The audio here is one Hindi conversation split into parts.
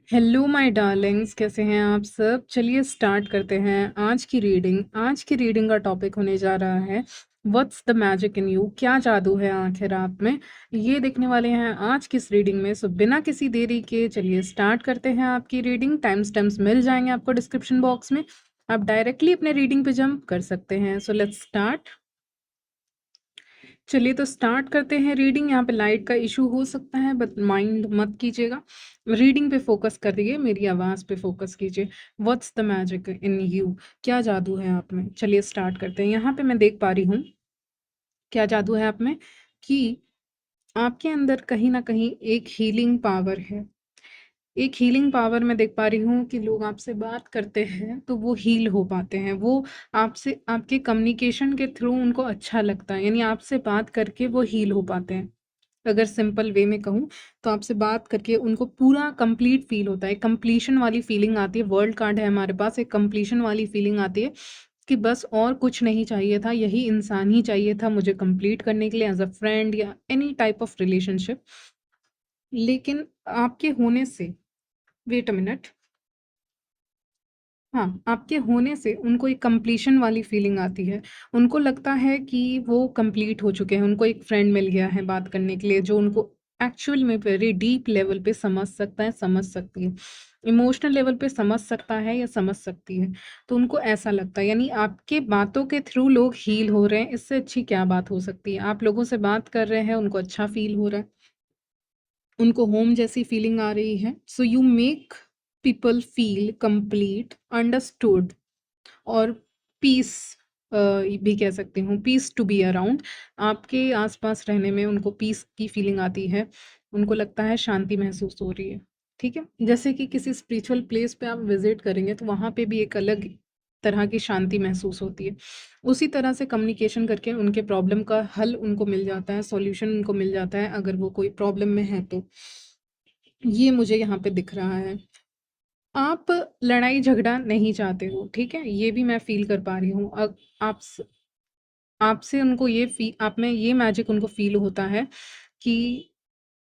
हेलो माय डार्लिंग्स, कैसे हैं आप सब। चलिए स्टार्ट करते हैं आज की रीडिंग का टॉपिक होने जा रहा है what's the magic in you. क्या जादू है आखिर आप में, ये देखने वाले हैं आज की इस रीडिंग में। सो बिना किसी देरी के चलिए स्टार्ट करते हैं आपकी रीडिंग। टाइम स्टैम्प्स मिल जाएंगे आपको डिस्क्रिप्शन बॉक्स में, आप डायरेक्टली अपने रीडिंग पे जंप कर सकते हैं। So let's start. चलिए तो स्टार्ट करते हैं रीडिंग। यहाँ पे लाइट का इशू हो सकता है बट माइंड मत कीजिएगा, रीडिंग पे फोकस करिए, मेरी आवाज़ पे फोकस कीजिए। What's the magic in you, क्या जादू है आप में। चलिए स्टार्ट करते हैं। यहाँ पे मैं देख पा रही हूँ क्या जादू है आप में, कि आपके अंदर कहीं ना कहीं एक हीलिंग पावर है। एक हीलिंग पावर मैं देख पा रही हूँ कि लोग आपसे बात करते हैं तो वो हील हो पाते हैं। वो आपसे, आपके कम्युनिकेशन के थ्रू उनको अच्छा लगता है, यानी आपसे बात करके वो हील हो पाते हैं। अगर सिंपल वे में कहूँ तो आपसे बात करके उनको पूरा कंप्लीट फील होता है, कंप्लीशन वाली फीलिंग आती है। वर्ल्ड कार्ड है हमारे पास, एक कंप्लीशन वाली फीलिंग आती है कि बस और कुछ नहीं चाहिए था, यही इंसान ही चाहिए था मुझे कंप्लीट करने के लिए, एज अ फ्रेंड या एनी टाइप ऑफ रिलेशनशिप। लेकिन आपके होने से, वेट अ मिनट, हाँ, आपके होने से उनको एक कंप्लीशन वाली फीलिंग आती है। उनको लगता है कि वो कंप्लीट हो चुके हैं, उनको एक फ्रेंड मिल गया है बात करने के लिए, जो उनको एक्चुअल में वेरी डीप लेवल पे समझ सकता है, समझ सकती है। इमोशनल लेवल पे समझ सकता है या समझ सकती है। तो उनको ऐसा लगता है, यानी आपके बातों के थ्रू लोग हील हो रहे हैं। इससे अच्छी क्या बात हो सकती है। आप लोगों से बात कर रहे हैं, उनको अच्छा फ़ील हो रहा है, उनको होम जैसी फीलिंग आ रही है। So you make people feel complete, understood और पीस, भी कह सकती हूँ, पीस टू बी अराउंड। आपके आसपास रहने में उनको पीस की फीलिंग आती है, उनको लगता है शांति महसूस हो रही है। ठीक है, जैसे कि किसी स्पिरिचुअल प्लेस पे आप विजिट करेंगे तो वहाँ पे भी एक अलग तरह की शांति महसूस होती है। उसी तरह से कम्युनिकेशन करके उनके प्रॉब्लम का हल उनको मिल जाता है, सॉल्यूशन उनको मिल जाता है, अगर वो कोई प्रॉब्लम में है तो। ये मुझे यहाँ पे दिख रहा है। आप लड़ाई झगड़ा नहीं चाहते हो, ठीक है? ये भी मैं फ़ील कर पा रही हूँ। आप स आपसे उनको ये आप में ये मैजिक उनको फ़ील होता है कि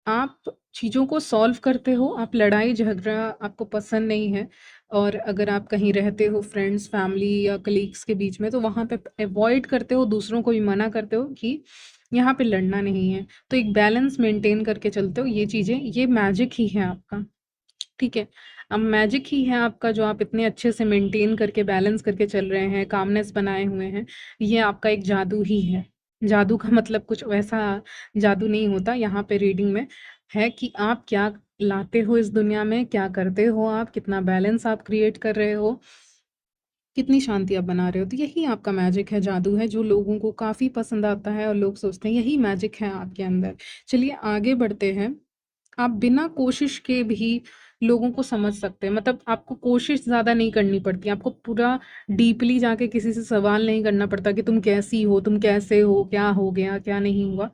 आप चीज़ों को सॉल्व करते हो, आप लड़ाई झगड़ा आपको पसंद नहीं है। और अगर आप कहीं रहते हो फ्रेंड्स, फैमिली या कलीग्स के बीच में, तो वहाँ पे अवॉइड करते हो, दूसरों को भी मना करते हो कि यहाँ पे लड़ना नहीं है। तो एक बैलेंस मेंटेन करके चलते हो। ये चीज़ें, ये मैजिक ही है आपका। ठीक है। अब मैजिक ही है आपका, जो आप इतने अच्छे से मेंटेन करके बैलेंस करके चल रहे हैं, कामनेस बनाए हुए हैं। ये आपका एक जादू ही है। जादू का मतलब कुछ वैसा जादू नहीं होता। यहाँ पे रीडिंग में है कि आप क्या लाते हो इस दुनिया में, क्या करते हो आप, कितना बैलेंस आप क्रिएट कर रहे हो, कितनी शांति आप बना रहे हो। तो यही आपका मैजिक है, जादू है, जो लोगों को काफ़ी पसंद आता है और लोग सोचते हैं यही मैजिक है आपके अंदर। चलिए आगे बढ़ते हैं। आप बिना कोशिश के भी लोगों को समझ सकते हैं, मतलब आपको कोशिश ज़्यादा नहीं करनी पड़ती, आपको पूरा डीपली जाके किसी से सवाल नहीं करना पड़ता कि तुम कैसी हो, तुम कैसे हो, क्या हो गया, क्या नहीं हुआ।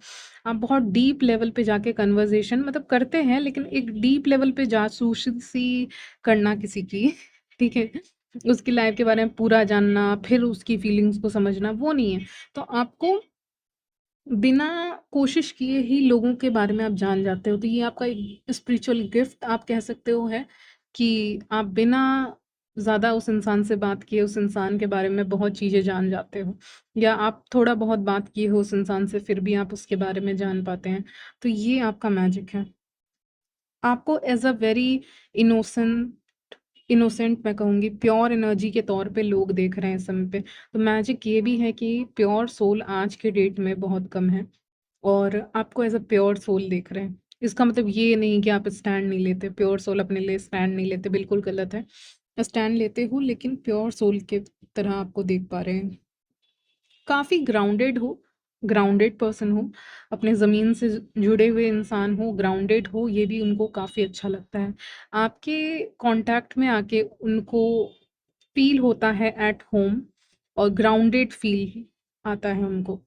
आप बहुत डीप लेवल पे जाके कन्वर्सेशन मतलब करते हैं, लेकिन एक डीप लेवल पे जासूसी करना किसी की ठीक है, उसकी लाइफ के बारे में पूरा जानना, फिर उसकी फीलिंग्स को समझना, वो नहीं है। तो आपको बिना कोशिश किए ही लोगों के बारे में आप जान जाते हो। तो ये आपका एक स्पिरिचुअल गिफ्ट आप कह सकते हो है, कि आप बिना ज़्यादा उस इंसान से बात किए उस इंसान के बारे में बहुत चीज़ें जान जाते हो, या आप थोड़ा बहुत बात किए हो उस इंसान से फिर भी आप उसके बारे में जान पाते हैं। तो ये आपका मैजिक है। आपको as a very innocent, innocent मैं कहूँगी, प्योर एनर्जी के तौर पे लोग देख रहे हैं इस समय पे। तो मैजिक ये भी है कि प्योर सोल आज के डेट में बहुत कम है, और आपको एज़ अ प्योर सोल देख रहे हैं। इसका मतलब ये नहीं कि आप स्टैंड नहीं लेते, प्योर सोल अपने लिए स्टैंड नहीं लेते, बिल्कुल गलत है। स्टैंड लेते हो, लेकिन प्योर सोल के तरह आपको देख पा रहे हैं। काफ़ी ग्राउंडेड हो, ग्राउंडेड पर्सन हो, अपने ज़मीन से जुड़े हुए इंसान हो, ग्राउंडेड हो, ये भी उनको काफ़ी अच्छा लगता है। आपके कॉन्टैक्ट में आके उनको फ़ील होता है एट होम, और ग्राउंडेड फ़ील आता है उनको।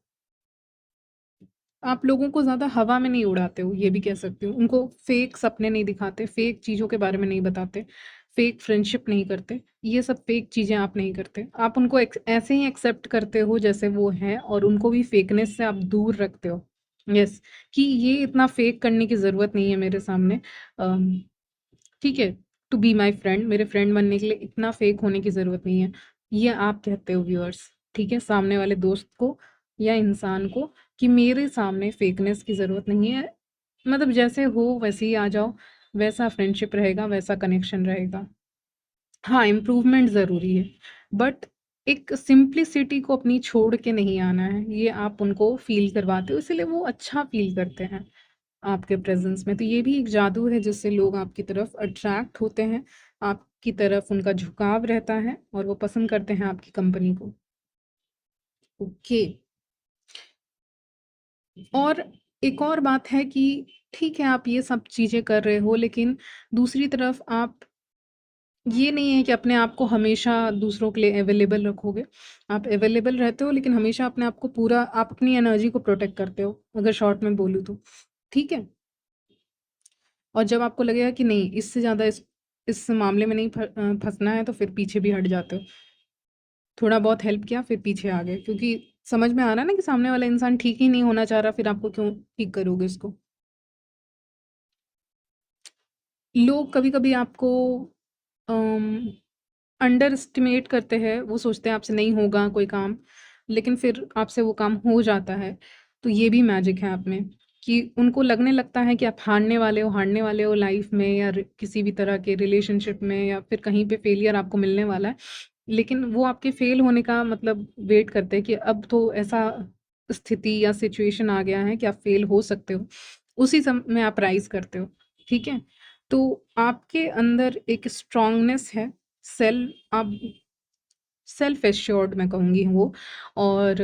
आप लोगों को ज़्यादा हवा में नहीं उड़ाते हो, ये भी कह सकती हूँ। उनको फेक सपने नहीं दिखाते, फेक चीज़ों के बारे में नहीं बताते, फेक फ्रेंडशिप नहीं करते। ये सब फेक चीज़ें आप नहीं करते। आप उनको ऐसे ही एक्सेप्ट करते हो जैसे वो हैं, और उनको भी फेकनेस से आप दूर रखते हो। यस, कि ये इतना फेक करने की ज़रूरत नहीं है मेरे सामने। ठीक है। टू बी माय फ्रेंड, मेरे फ्रेंड बनने के लिए इतना फेक होने की ज़रूरत नहीं है। ये आप कहते हो व्यूअर्स, ठीक है? सामने वाले दोस्त को या इंसान को कि मेरे सामने फेकनेस की ज़रूरत नहीं है। मतलब जैसे हो वैसे ही आ जाओ, वैसा फ्रेंडशिप रहेगा, वैसा कनेक्शन रहेगा। हाँ, इम्प्रूवमेंट ज़रूरी है, बट एक सिम्प्लिसिटी को अपनी छोड़ के नहीं आना है, ये आप उनको फ़ील करवाते हो, इसीलिए वो अच्छा फ़ील करते हैं आपके प्रेज़ेंस में। तो ये भी एक जादू है जिससे लोग आपकी तरफ अट्रैक्ट होते हैं, आपकी तरफ उनका झुकाव रहता है और वो पसंद करते हैं आपकी कंपनी को। ओके। और एक और बात है कि ठीक है, आप ये सब चीज़ें कर रहे हो, लेकिन दूसरी तरफ आप ये नहीं है कि अपने आप को हमेशा दूसरों के लिए अवेलेबल रखोगे। आप अवेलेबल रहते हो, लेकिन हमेशा अपने आप को पूरा आप अपनी एनर्जी को प्रोटेक्ट करते हो, अगर शॉर्ट में बोलूँ तो, ठीक है? और जब आपको लगेगा कि नहीं, इससे ज़्यादा इस मामले में नहीं फँसना है, तो फिर पीछे भी हट जाते हो। थोड़ा बहुत हेल्प किया, फिर पीछे आ गए, क्योंकि समझ में आ रहा है ना कि सामने वाला इंसान ठीक ही नहीं होना चाह रहा, फिर आपको क्यों ठीक करोगे उसको? लोग कभी-कभी आपको अम अंडर एस्टिमेट करते हैं, वो सोचते हैं आपसे नहीं होगा कोई काम, लेकिन फिर आपसे वो काम हो जाता है। तो ये भी मैजिक है आप में कि उनको लगने लगता है कि आप हारने वाले हो लाइफ़ में या किसी भी तरह के रिलेशनशिप में या फिर कहीं पे फेलियर आपको मिलने वाला है। लेकिन वो आपके फेल होने का मतलब वेट करते हैं कि अब तो ऐसा स्थिति या सिचुएशन आ गया है कि आप फेल हो सकते हो। उसी में आप राइज़ करते हो, ठीक है? तो आपके अंदर एक स्ट्रॉन्गनेस है, आप सेल्फ एश्योर्ड मैं कहूँगी वो। और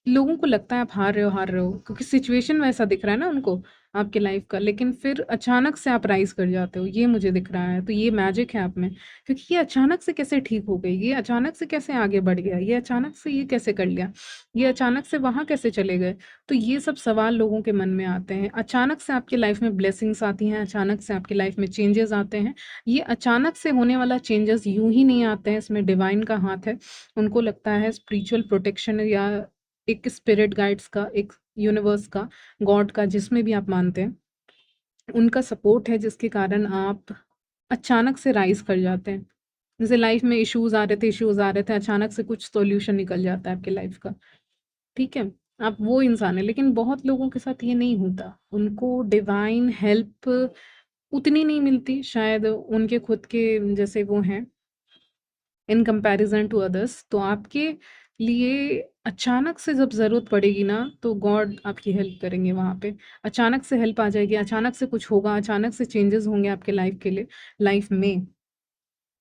लोगों को लगता है आप हार रहे हो, क्योंकि सिचुएशन वैसा दिख रहा है ना उनको आपके लाइफ का, लेकिन फिर अचानक से आप राइज़ कर जाते हो, ये मुझे दिख रहा है। तो ये मैजिक है आप में, क्योंकि ये अचानक से कैसे ठीक हो गई, ये अचानक से कैसे आगे बढ़ गया, ये अचानक से ये कैसे कर लिया, ये अचानक से वहाँ कैसे चले गए। तो ये सब सवाल लोगों के मन में आते हैं। अचानक से आपकी लाइफ में ब्लेसिंग्स आती हैं, अचानक से आपकी लाइफ में चेंजेस आते हैं। ये अचानक से होने वाला चेंजेस यूँ ही नहीं आते हैं, इसमें डिवाइन का हाथ है। उनको लगता है स्पिरिचुअल प्रोटेक्शन या एक स्पिरिट गाइड्स का, एक यूनिवर्स का, गॉड का, जिसमें भी आप मानते हैं, उनका सपोर्ट है, जिसके कारण आप अचानक से राइज़ कर जाते हैं। जैसे लाइफ में इश्यूज़ आ रहे थे, अचानक से कुछ सॉल्यूशन निकल जाता है आपकी लाइफ का, ठीक है? आप वो इंसान हैं, लेकिन बहुत लोगों के साथ ये नहीं होता। उनको डिवाइन हेल्प उतनी नहीं मिलती, शायद उनके खुद के जैसे वो हैं इन कंपैरिजन टू अदर्स। तो आपके लिए अचानक से जब ज़रूरत पड़ेगी ना, तो गॉड आपकी हेल्प करेंगे वहाँ पे। अचानक से हेल्प आ जाएगी, अचानक से कुछ होगा, अचानक से चेंजेस होंगे आपके लाइफ के लिए, लाइफ में।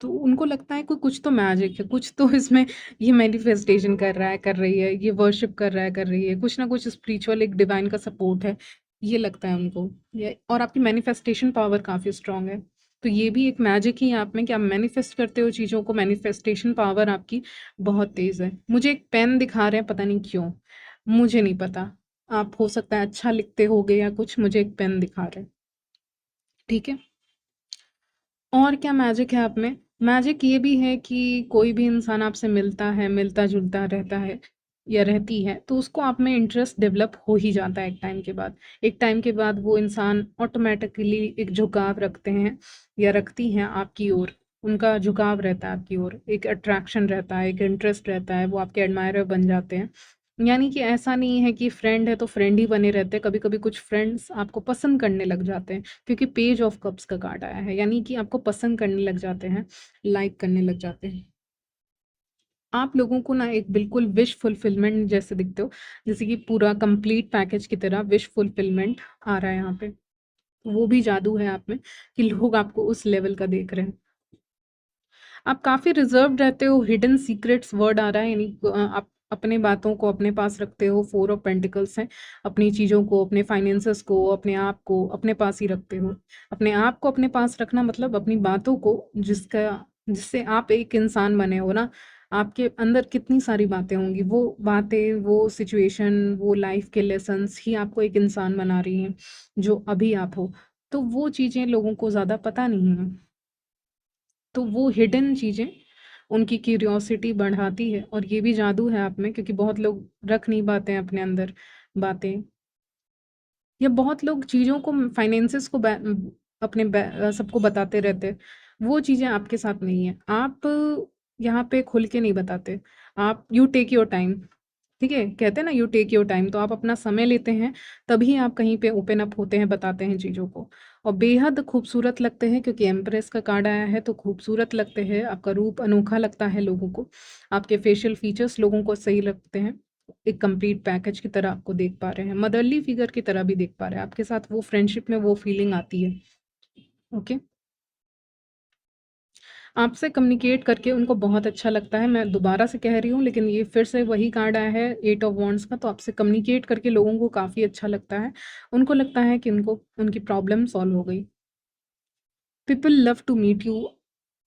तो उनको लगता है कि कुछ तो मैजिक है, कुछ तो इसमें ये मैनिफेस्टेशन कर रहा है, कर रही है, ये वर्शिप कर रहा है, कर रही है, कुछ ना कुछ स्पिरिचुअल एक डिवाइन का सपोर्ट है, ये लगता है उनको। ये और आपकी मैनिफेस्टेशन पावर काफ़ी स्ट्रांग है। तो ये भी एक मैजिक ही है आप में कि आप मैनिफेस्ट करते हो चीज़ों को, मैनिफेस्टेशन पावर आपकी बहुत तेज़ है। मुझे एक पेन दिखा रहे हैं, पता नहीं क्यों? मुझे नहीं पता। आप हो सकता है अच्छा लिखते होगे या कुछ, मुझे एक पेन दिखा रहे हैं, ठीक है? और क्या मैजिक है आप में? मैजिक ये भी है कि कोई भी इंसान आपसे मिलता है, मिलता-जुलता रहता है या रहती है, तो उसको आप में इंटरेस्ट डेवलप हो ही जाता है एक टाइम के बाद। एक टाइम के बाद वो इंसान ऑटोमैटिकली एक झुकाव रखते हैं या रखती हैं आपकी ओर। उनका झुकाव रहता है आपकी ओर, एक अट्रैक्शन रहता है, एक इंटरेस्ट रहता है, वो आपके एडमायरर बन जाते हैं। यानी कि ऐसा नहीं है कि फ्रेंड है तो फ्रेंड ही बने रहते हैं, कभी-कभी कुछ फ्रेंड्स आपको पसंद करने लग जाते हैं। क्योंकि पेज ऑफ कप्स का कार्ड आया है, यानी कि आपको पसंद करने लग जाते हैं, लाइक करने लग जाते हैं। आप लोगों को ना एक बिल्कुल विश फुलफिलमेंट जैसे दिखते हो, जैसे कि पूरा कंप्लीट पैकेज की तरह विश फुलफिलमेंट आ रहा है यहाँ पे। वो भी जादू है आप में कि लोग आपको उस लेवल का देख रहे हैं। आप काफ़ी रिज़र्व्ड रहते हो, हिडन सीक्रेट्स वर्ड आ रहा है, यानी आप अपने बातों को अपने पास रखते हो, 4 ऑफ पेंटिकल्स हैं। अपनी चीज़ों को, अपने फाइनेंसेस को, अपने आप को अपने पास ही रखते हो। अपने आप को अपने पास रखना मतलब अपनी बातों को, जिससे आप एक इंसान बने हो ना, आपके अंदर कितनी सारी बातें होंगी, वो बातें, वो सिचुएशन, वो लाइफ़ के लेसन्स ही आपको एक इंसान बना रही हैं, जो अभी आप हो। तो वो चीज़ें लोगों को ज़्यादा पता नहीं है। तो वो हिडन चीज़ें उनकी क्यूरियोसिटी बढ़ाती है, और ये भी जादू है आप में, क्योंकि बहुत लोग रख नहीं पाते हैं अपने अंदर बातें, या बहुत लोग चीज़ों को, फाइनेंसेस को सबको बताते रहते, वो चीज़ें आपके साथ नहीं है। आप यहाँ पे खुल के नहीं बताते, आप यू टेक योर टाइम, ठीक है? कहते हैं ना, यू टेक योर टाइम, तो आप अपना समय लेते हैं, तभी आप कहीं पे ओपन अप होते हैं, बताते हैं चीज़ों को। और बेहद खूबसूरत लगते हैं क्योंकि एम्प्रेस का कार्ड आया है, तो खूबसूरत लगते हैं, आपका रूप अनोखा लगता है लोगों को, आपके फेशियल फीचर्स लोगों को सही लगते हैं। एक कंप्लीट पैकेज की तरह आपको देख पा रहे हैं, मदरली फिगर की तरह भी देख पा रहे हैं, आपके साथ वो फ्रेंडशिप में वो फीलिंग आती है, ओके? आपसे कम्युनिकेट करके उनको बहुत अच्छा लगता है, मैं दोबारा से कह रही हूँ, लेकिन ये फिर से वही कार्ड आया है 8 ऑफ वांड्स का, तो आपसे कम्युनिकेट करके लोगों को काफ़ी अच्छा लगता है। उनको लगता है कि उनको उनकी प्रॉब्लम सॉल्व हो गई। People love to meet you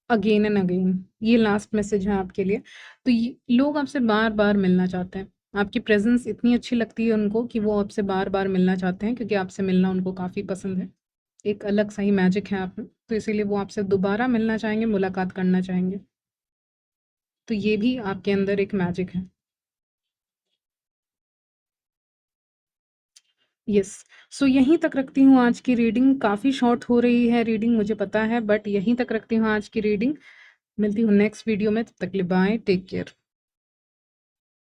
again and again, ये लास्ट मैसेज है आपके लिए। तो ये लोग आपसे बार-बार मिलना चाहते हैं। आपकी प्रेज़ेंस इतनी अच्छी लगती है उनको कि वो आपसे बार-बार मिलना चाहते हैं, क्योंकि आपसे मिलना उनको काफ़ी पसंद है। एक अलग सा ही मैजिक है आप में, तो इसीलिए वो आपसे दोबारा मिलना चाहेंगे, मुलाकात करना चाहेंगे। तो ये भी आपके अंदर एक मैजिक है। यस, सो यहीं तक रखती हूँ आज की रीडिंग। काफ़ी शॉर्ट हो रही है रीडिंग, मुझे पता है, बट यहीं तक रखती हूँ आज की रीडिंग। मिलती हूँ नेक्स्ट वीडियो में, तब तक के लिए बाय, टेक केयर।